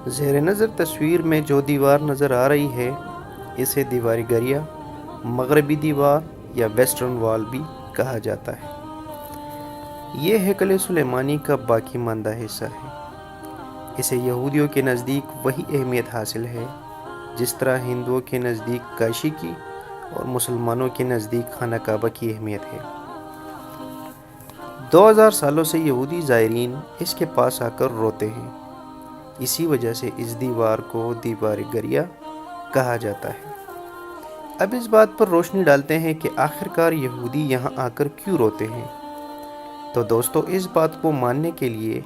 زیر نظر تصویر میں جو دیوار نظر آ رہی ہے اسے دیوار گریا، مغربی دیوار یا ویسٹرن وال بھی کہا جاتا ہے۔ یہ ہیکل سلیمانی کا باقی ماندہ حصہ ہے۔ اسے یہودیوں کے نزدیک وہی اہمیت حاصل ہے جس طرح ہندوؤں کے نزدیک کاشی کی اور مسلمانوں کے نزدیک خانہ کعبہ کی اہمیت ہے۔ 2000 سالوں سے یہودی زائرین اس کے پاس آ کر روتے ہیں، اسی وجہ سے اس دیوار کو دیوار گریا کہا جاتا ہے۔ اب اس بات پر روشنی ڈالتے ہیں کہ آخرکار یہودی یہاں آ کر کیوں روتے ہیں۔ تو دوستو، اس بات کو ماننے کے لیے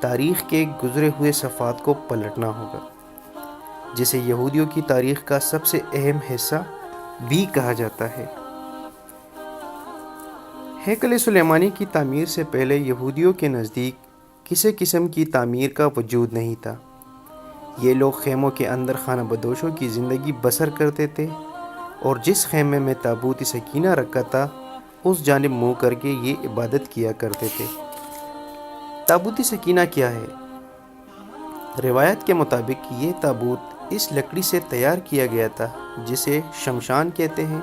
تاریخ کے گزرے ہوئے صفحات کو پلٹنا ہوگا، جسے یہودیوں کی تاریخ کا سب سے اہم حصہ بھی کہا جاتا ہے۔ ہیکل سلیمانی کی تعمیر سے پہلے یہودیوں کے نزدیک کسی قسم کی تعمیر کا وجود نہیں تھا۔ یہ لوگ خیموں کے اندر خانہ بدوشوں کی زندگی بسر کرتے تھے اور جس خیمے میں تابوت سکینہ رکھا تھا اس جانب منہ کر کے یہ عبادت کیا کرتے تھے۔ تابوت سکینہ کیا ہے؟ روایت کے مطابق یہ تابوت اس لکڑی سے تیار کیا گیا تھا جسے شمشان کہتے ہیں،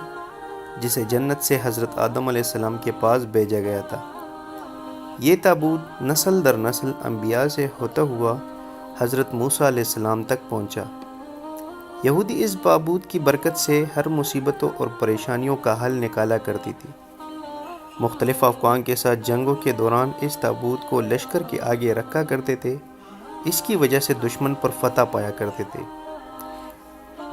جسے جنت سے حضرت آدم علیہ السلام کے پاس بھیجا گیا تھا۔ یہ تابوت نسل در نسل انبیاء سے ہوتا ہوا حضرت موسیٰ علیہ السلام تک پہنچا۔ یہودی اس تابوت کی برکت سے ہر مصیبتوں اور پریشانیوں کا حل نکالا کرتی تھی۔ مختلف افواج کے ساتھ جنگوں کے دوران اس تابوت کو لشکر کے آگے رکھا کرتے تھے، اس کی وجہ سے دشمن پر فتح پایا کرتے تھے۔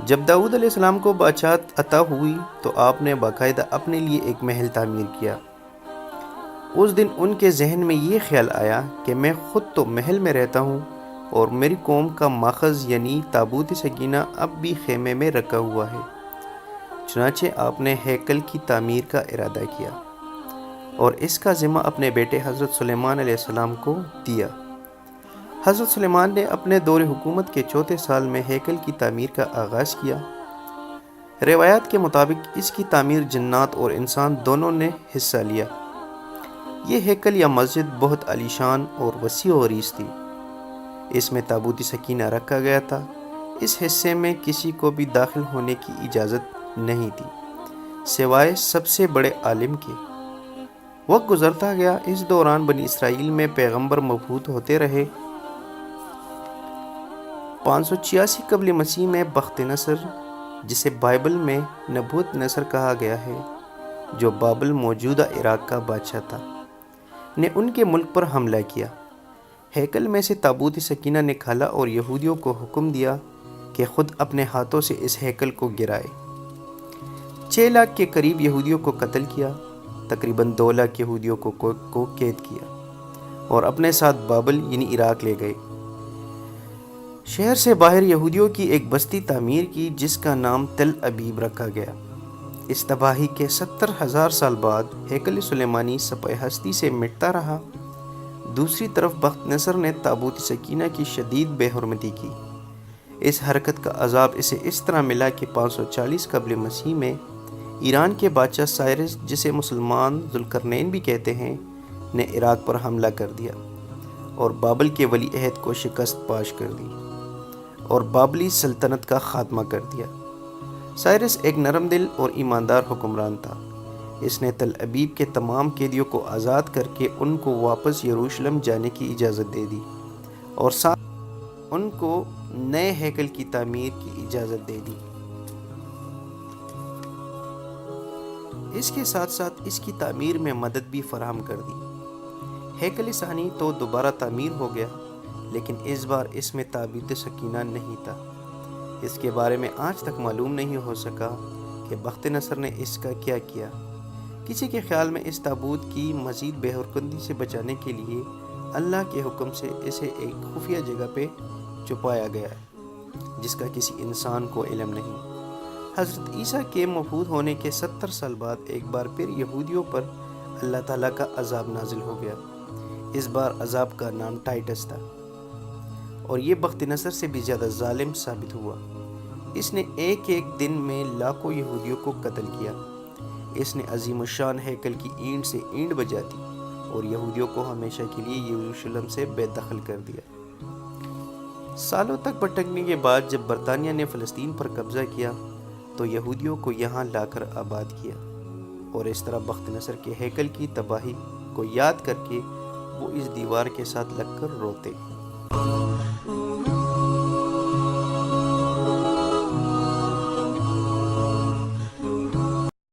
جب داؤد علیہ السلام کو بادشاہت عطا ہوئی تو آپ نے باقاعدہ اپنے لیے ایک محل تعمیر کیا۔ اس دن ان کے ذہن میں یہ خیال آیا کہ میں خود تو محل میں رہتا ہوں اور میری قوم کا ماخذ یعنی تابوت سکینہ اب بھی خیمے میں رکھا ہوا ہے۔ چنانچہ آپ نے ہیکل کی تعمیر کا ارادہ کیا اور اس کا ذمہ اپنے بیٹے حضرت سلیمان علیہ السلام کو دیا۔ حضرت سلیمان نے اپنے دور حکومت کے چوتھے سال میں ہیکل کی تعمیر کا آغاز کیا۔ روایات کے مطابق اس کی تعمیر جنات اور انسان دونوں نے حصہ لیا۔ یہ ہیکل یا مسجد بہت عالیشان اور وسیع و عریض تھی۔ اس میں تابوت سکینہ رکھا گیا تھا۔ اس حصے میں کسی کو بھی داخل ہونے کی اجازت نہیں تھی سوائے سب سے بڑے عالم کے۔ وقت گزرتا گیا، اس دوران بنی اسرائیل میں پیغمبر مبعوث ہوتے رہے۔ 586 قبل مسیح میں بخت نصر، جسے بائبل میں نبوت نصر کہا گیا ہے، جو بابل موجودہ عراق کا بادشاہ تھا، نے ان کے ملک پر حملہ کیا۔ ہیکل میں سے تابوت سکینہ نکالا اور یہودیوں کو حکم دیا کہ خود اپنے ہاتھوں سے اس ہیکل کو گرائے۔ 6 لاکھ کے قریب یہودیوں کو قتل کیا، تقریباً 2 لاکھ یہودیوں کو قید کیا اور اپنے ساتھ بابل یعنی عراق لے گئے۔ شہر سے باہر یہودیوں کی ایک بستی تعمیر کی جس کا نام تل ابیب رکھا گیا۔ اس تباہی کے 70,000 سال بعد ہیکل سلیمانی سپہ ہستی سے مٹتا رہا۔ دوسری طرف بخت نصر نے تابوت سکینہ کی شدید بے حرمتی کی۔ اس حرکت کا عذاب اسے اس طرح ملا کہ 540 قبل مسیح میں ایران کے بادشاہ سائرس، جسے مسلمان ذوالقرنین بھی کہتے ہیں، نے عراق پر حملہ کر دیا اور بابل کے ولی عہد کو شکست پاش کر دی اور بابلی سلطنت کا خاتمہ کر دیا۔ سائرس ایک نرم دل اور ایماندار حکمران تھا۔ اس نے تل ابیب کے تمام قیدیوں کو آزاد کر کے ان کو واپس یروشلم جانے کی اجازت دے دی اور ساتھ ان کو نئے ہیکل کی تعمیر کی اجازت دے دی۔ اس کے ساتھ ساتھ اس کی تعمیر میں مدد بھی فراہم کر دی۔ ہیکل ثانی تو دوبارہ تعمیر ہو گیا، لیکن اس بار اس میں تابوت سکینہ نہیں تھا۔ اس کے بارے میں آج تک معلوم نہیں ہو سکا کہ بخت نصر نے اس کا کیا کیا۔ کسی کے خیال میں اس تابوت کی مزید بے حرمتی سے بچانے کے لیے اللہ کے حکم سے اسے ایک خفیہ جگہ پہ چھپایا گیا ہے جس کا کسی انسان کو علم نہیں۔ حضرت عیسیٰ کے مبعوث ہونے کے 70 سال بعد ایک بار پھر یہودیوں پر اللہ تعالیٰ کا عذاب نازل ہو گیا۔ اس بار عذاب کا نام ٹائٹس تھا اور یہ بخت نصر سے بھی زیادہ ظالم ثابت ہوا۔ اس نے ایک دن میں لاکھوں یہودیوں کو قتل کیا۔ اس نے عظیم الشان ہیکل کی اینٹ سے اینٹ بجا دی اور یہودیوں کو ہمیشہ کے لیے یروشلم سے بے دخل کر دیا۔ سالوں تک بھٹکنے کے بعد جب برطانیہ نے فلسطین پر قبضہ کیا تو یہودیوں کو یہاں لا کر آباد کیا، اور اس طرح بخت نصر کے ہیکل کی تباہی کو یاد کر کے وہ اس دیوار کے ساتھ لگ کر روتے۔